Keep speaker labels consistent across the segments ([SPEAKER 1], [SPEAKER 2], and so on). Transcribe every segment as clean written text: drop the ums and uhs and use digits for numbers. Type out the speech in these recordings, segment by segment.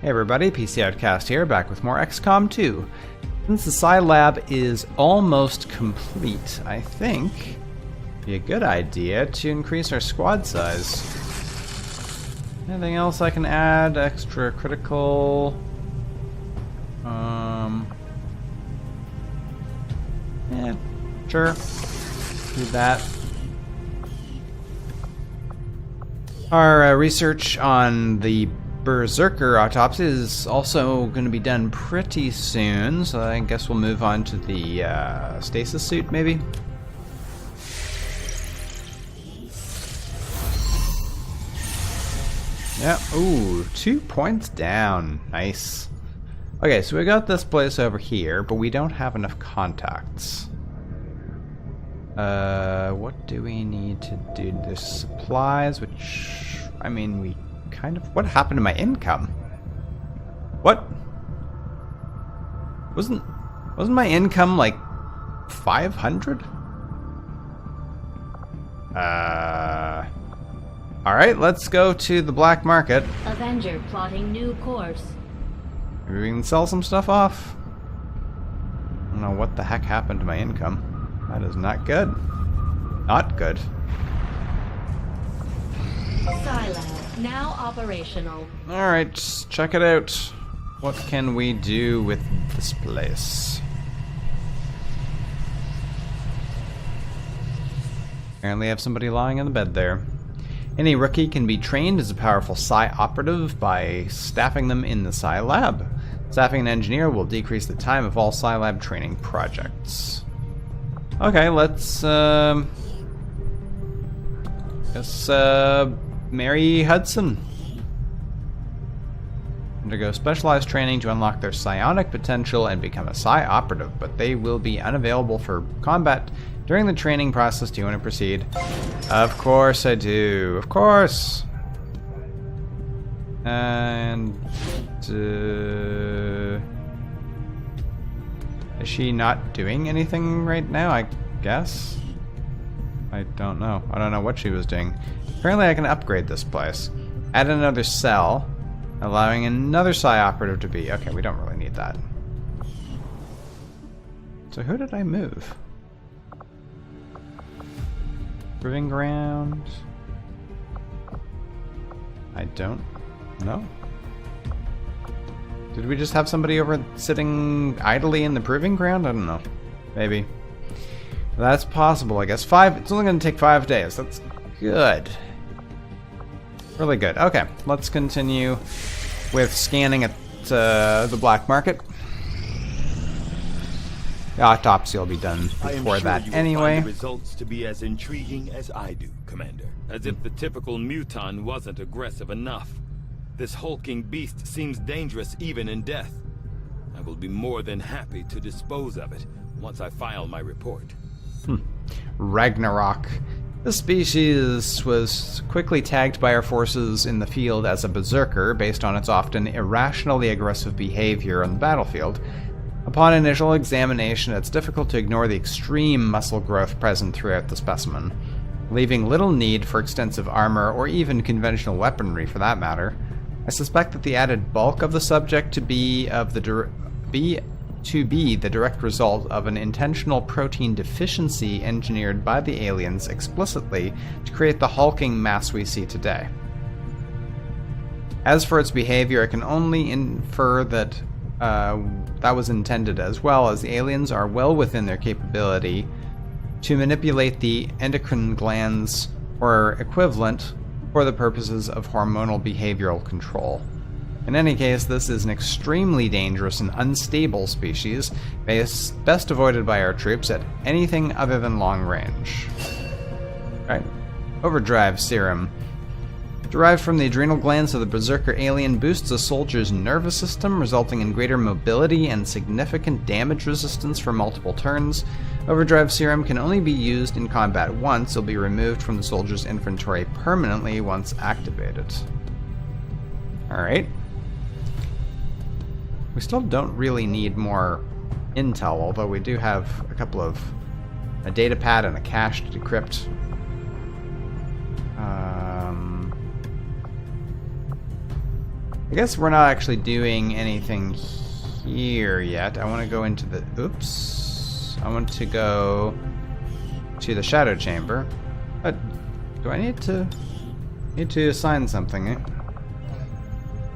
[SPEAKER 1] Hey everybody, PC Outcast here, back with more XCOM 2. Since the Psi Lab is almost complete, I think it'd be a good idea to increase our squad size. Anything else I can add? Extra critical? Yeah, sure. Do that. Our research on the Berserker autopsy is also going to be done pretty soon, so I guess we'll move on to the stasis suit, maybe? Yeah, ooh, 2 points down. Nice. Okay, so we got this place over here, but we don't have enough contacts. What do we need to do? There's supplies, which, I mean, we kind of... What happened to my income? What? Wasn't my income like 500? Alright, let's go to the black market.
[SPEAKER 2] Avenger plotting new course.
[SPEAKER 1] Maybe we can sell some stuff off. I don't know what the heck happened to my income. That is not good. Not good.
[SPEAKER 2] Psi-Lab, now operational.
[SPEAKER 1] Alright, check it out. What can we do with this place? Apparently I have somebody lying in the bed there. Any rookie can be trained as a powerful Psi operative by staffing them in the Psi Lab. Staffing an engineer will decrease the time of all Psi Lab training projects. Okay, let's marry Hudson. Undergo specialized training to unlock their psionic potential and become a Psi operative, but they will be unavailable for combat during the training process. Do you want to proceed? Of course I do. Of course. And is she not doing anything right now? I guess. I don't know. I don't know what she was doing. Apparently I can upgrade this place. Add another cell, allowing another Psi operative to be... Okay, we don't really need that. So who did I move? Proving ground? I don't know. Did we just have somebody over sitting idly in the proving ground? I don't know. Maybe. That's possible, I guess. It's only going to take 5 days. That's good. Really good. Okay, let's continue with scanning at the black market. The autopsy will be done before that anyway.
[SPEAKER 3] Find the results to be as intriguing as I do, Commander. As if the typical muton wasn't aggressive enough. This hulking beast seems dangerous even in death. I will be more than happy to dispose of it once I file my report.
[SPEAKER 1] Ragnarok. This species was quickly tagged by our forces in the field as a berserker based on its often irrationally aggressive behavior on the battlefield. Upon initial examination, it's difficult to ignore the extreme muscle growth present throughout the specimen, leaving little need for extensive armor or even conventional weaponry for that matter. I suspect that the added bulk of the subject to be the direct result of an intentional protein deficiency engineered by the aliens explicitly to create the hulking mass we see today. As for its behavior, I can only infer that that was intended, as well as the aliens are well within their capability to manipulate the endocrine glands or equivalent for the purposes of hormonal behavioral control. In any case, this is an extremely dangerous and unstable species, best avoided by our troops at anything other than long range. Alright, overdrive serum. Derived from the adrenal glands of the Berserker alien, boosts a soldier's nervous system, resulting in greater mobility and significant damage resistance for multiple turns. Overdrive serum can only be used in combat once. It'll be removed from the soldier's inventory permanently once activated. Alright. We still don't really need more intel, although we do have a couple of... a data pad and a cache to decrypt. I guess we're not actually doing anything here yet. I want to go into the... Oops. I want to go to the shadow chamber. But do I need to assign something, eh?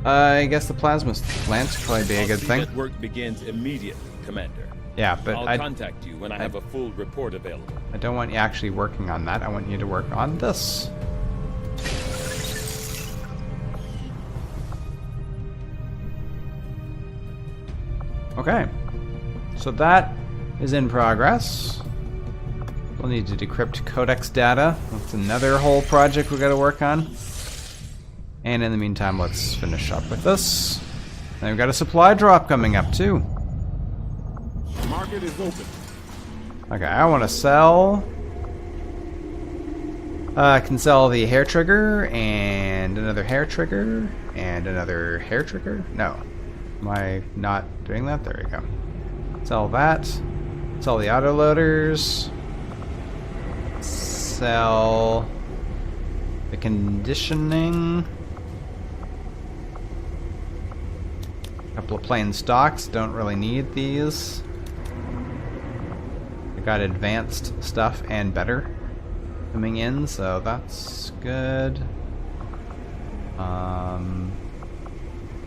[SPEAKER 1] I guess the plasma lance would probably be a good thing.
[SPEAKER 3] That work begins immediately, Commander.
[SPEAKER 1] Yeah, but
[SPEAKER 3] I'll contact you when I have a full report available.
[SPEAKER 1] I don't want you actually working on that. I want you to work on this. Okay. So that is in progress. We'll need to decrypt codex data. That's another whole project we got to work on. And in the meantime, let's finish up with this. And we've got a supply drop coming up too.
[SPEAKER 4] The market is open.
[SPEAKER 1] Okay, I want to sell. I can sell the hair trigger and another hair trigger and another hair trigger. No, am I not doing that? There we go. Sell that. Sell the autoloaders. Sell the conditioning. Couple of plain stocks. Don't really need these. I got advanced stuff and better coming in, so that's good. Do I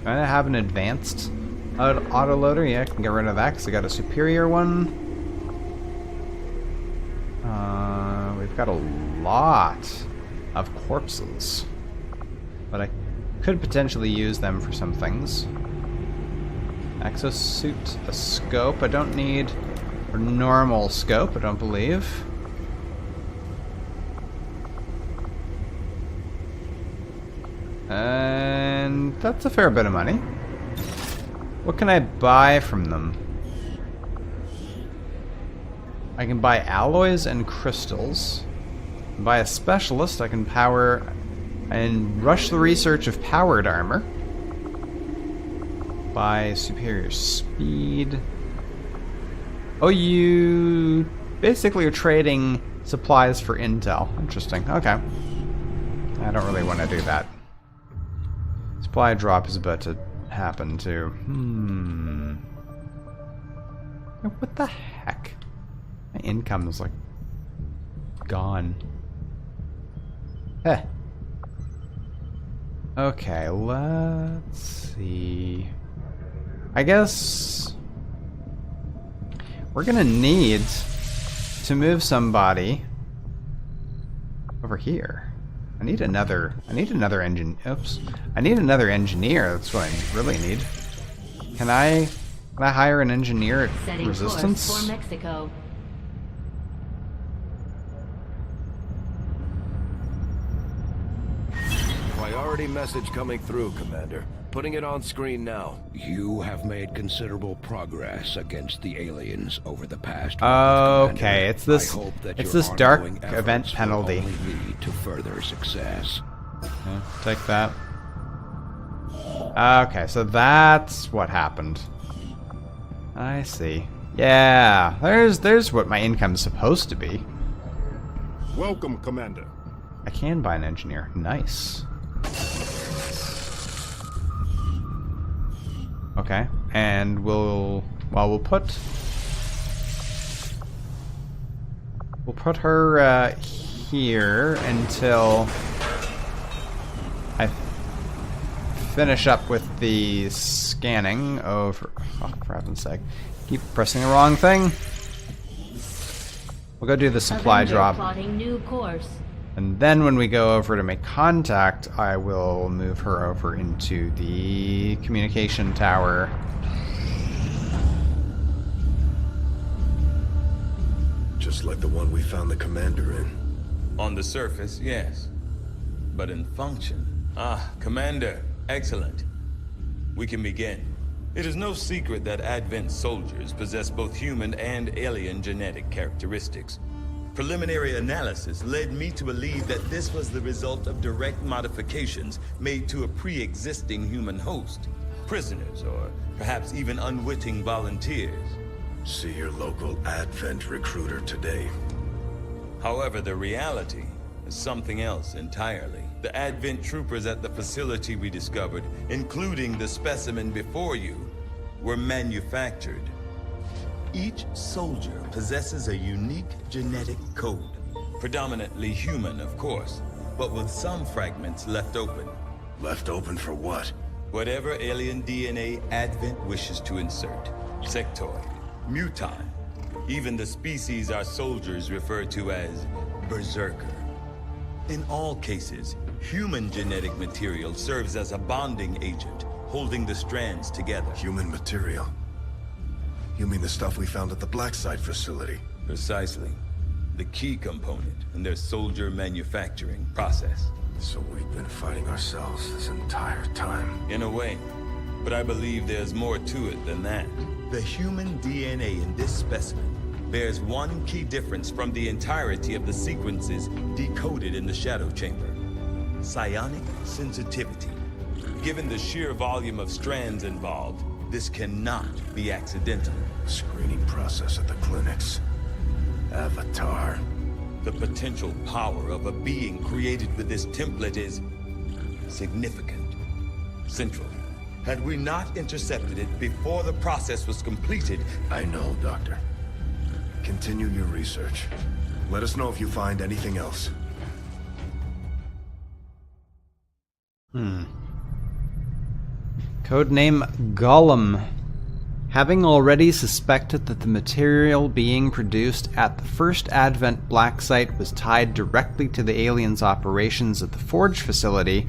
[SPEAKER 1] have an advanced autoloader? Yeah, I can get rid of that because I got a superior one. We've got a lot of corpses, but I could potentially use them for some things. Exosuit, a scope. I don't need a normal scope, I don't believe. And that's a fair bit of money. What can I buy from them? I can buy alloys and crystals. Buy a specialist. I can power and rush the research of powered armor. Buy superior speed. Oh, you basically are trading supplies for intel. Interesting. Okay. I don't really want to do that. Supply drop is about to happen too. What the heck? My income is like gone. Eh. Okay, let's see. I guess we're gonna need to move somebody over here. I need another engine. Oops. I need another engineer. That's what I really need. Can I hire an engineer at
[SPEAKER 2] Setting
[SPEAKER 1] Resistance?
[SPEAKER 2] course for Mexico.
[SPEAKER 5] Priority message coming through, Commander. Putting it on screen now.
[SPEAKER 6] You have made considerable progress against the aliens over the past
[SPEAKER 1] Okay,
[SPEAKER 6] Commander.
[SPEAKER 1] it's this.
[SPEAKER 6] I hope that
[SPEAKER 1] It's
[SPEAKER 6] your
[SPEAKER 1] this dark
[SPEAKER 6] ongoing
[SPEAKER 1] event
[SPEAKER 6] efforts will
[SPEAKER 1] penalty.
[SPEAKER 6] only lead to further success.
[SPEAKER 1] Okay, take that. Okay, so that's what happened. I see. Yeah, there's what my income's supposed to be.
[SPEAKER 4] Welcome, Commander.
[SPEAKER 1] I can buy an engineer. Nice. Okay, and we'll put her here until I finish up with the scanning over. Oh, for heaven's sake! Keep pressing the wrong thing. We'll go do the supply
[SPEAKER 2] Avenger
[SPEAKER 1] drop.
[SPEAKER 2] plotting new course.
[SPEAKER 1] And then when we go over to make contact, I will move her over into the communication tower.
[SPEAKER 5] Just like the one we found the Commander in.
[SPEAKER 3] On the surface, yes. But in function... Ah, Commander, excellent. We can begin. It is no secret that Advent soldiers possess both human and alien genetic characteristics. Preliminary analysis led me to believe that this was the result of direct modifications made to a pre-existing human host. Prisoners, or perhaps even unwitting volunteers.
[SPEAKER 5] See your local Advent recruiter today.
[SPEAKER 3] However, the reality is something else entirely. The Advent troopers at the facility we discovered, including the specimen before you, were manufactured. Each soldier possesses a unique genetic code. Predominantly human, of course, but with some fragments left open.
[SPEAKER 5] Left open for what?
[SPEAKER 3] Whatever alien DNA Advent wishes to insert. Sectoid, muton, even the species our soldiers refer to as berserker. In all cases, human genetic material serves as a bonding agent, holding the strands together.
[SPEAKER 5] Human material? You mean the stuff we found at the Black Site facility?
[SPEAKER 3] Precisely. The key component in their soldier manufacturing process.
[SPEAKER 5] So we've been fighting ourselves this entire time.
[SPEAKER 3] In a way. But I believe there's more to it than that. The human DNA in this specimen bears one key difference from the entirety of the sequences decoded in the Shadow Chamber. Psionic sensitivity. Given the sheer volume of strands involved, this cannot be accidental.
[SPEAKER 5] Screening process at the clinics. Avatar.
[SPEAKER 3] The potential power of a being created with this template is significant. Central. Had we not intercepted it before the process was completed...
[SPEAKER 5] I know, Doctor. Continue your research. Let us know if you find anything else.
[SPEAKER 1] Codename Gollum. Having already suspected that the material being produced at the first Advent Black Site was tied directly to the aliens' operations at the Forge facility,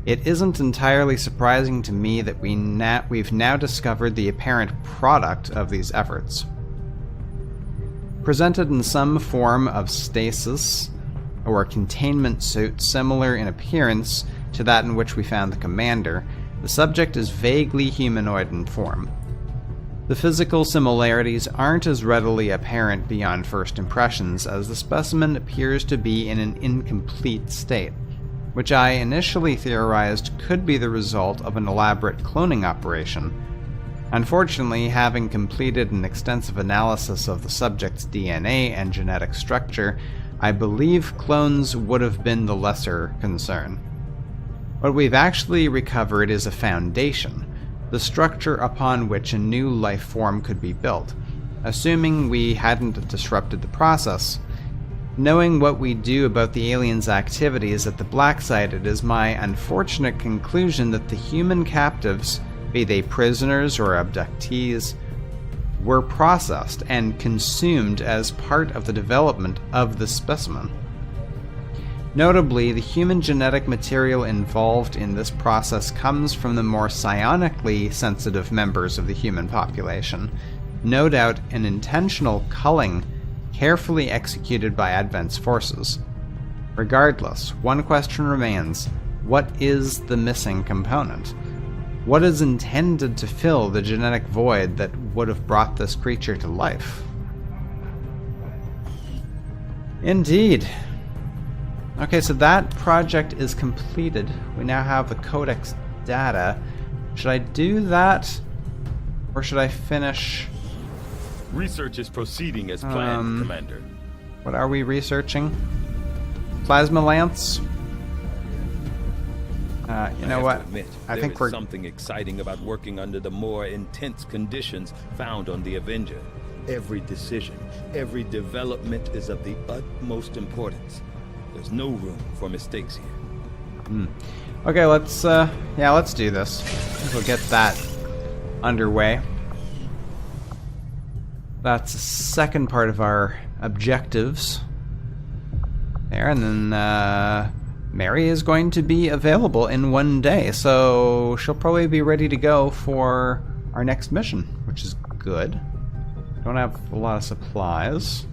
[SPEAKER 1] it isn't entirely surprising to me that we've now discovered the apparent product of these efforts. Presented in some form of stasis or containment suit similar in appearance to that in which we found the commander, the subject is vaguely humanoid in form. The physical similarities aren't as readily apparent beyond first impressions, as the specimen appears to be in an incomplete state, which I initially theorized could be the result of an elaborate cloning operation. Unfortunately, having completed an extensive analysis of the subject's DNA and genetic structure, I believe clones would have been the lesser concern. What we've actually recovered is a foundation, the structure upon which a new life form could be built, assuming we hadn't disrupted the process. Knowing what we do about the aliens' activities at the Black Site, it is my unfortunate conclusion that the human captives, be they prisoners or abductees, were processed and consumed as part of the development of the specimen. Notably, the human genetic material involved in this process comes from the more psionically sensitive members of the human population, no doubt an intentional culling carefully executed by Advent's forces. Regardless, one question remains: what is the missing component? What is intended to fill the genetic void that would have brought this creature to life? Indeed. Okay, so that project is completed. We now have the codex data. Should I do that? Or should I finish?
[SPEAKER 3] Research is proceeding as planned, Commander.
[SPEAKER 1] What are we researching? Plasma lance? You know what? I think we're
[SPEAKER 3] something exciting about working under the more intense conditions found on the Avenger. Every decision, every development is of the utmost importance. There's no room for mistakes here.
[SPEAKER 1] Okay, let's do this. We'll get that underway. That's the second part of our objectives there, and then Mary is going to be available in one day, so she'll probably be ready to go for our next mission, which is good. Don't have a lot of supplies.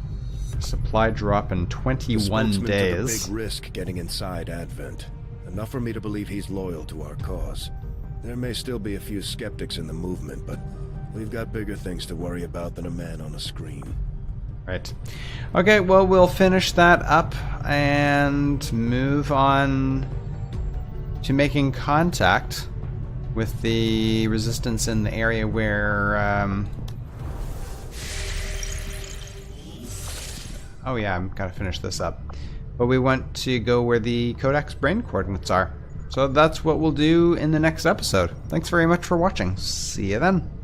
[SPEAKER 1] Supply drop in 21
[SPEAKER 5] days.
[SPEAKER 1] days.
[SPEAKER 5] Took a big risk getting inside Advent. Enough for me to believe he's loyal to our cause. There may still be a few skeptics in the movement, but we've got bigger things to worry about than a man on a screen.
[SPEAKER 1] Right. Okay, well, we'll finish that up and move on to making contact with the resistance in the area where... Oh yeah, I've got to finish this up. but we want to go where the Codex brain coordinates are. So that's what we'll do in the next episode. Thanks very much for watching. See you then.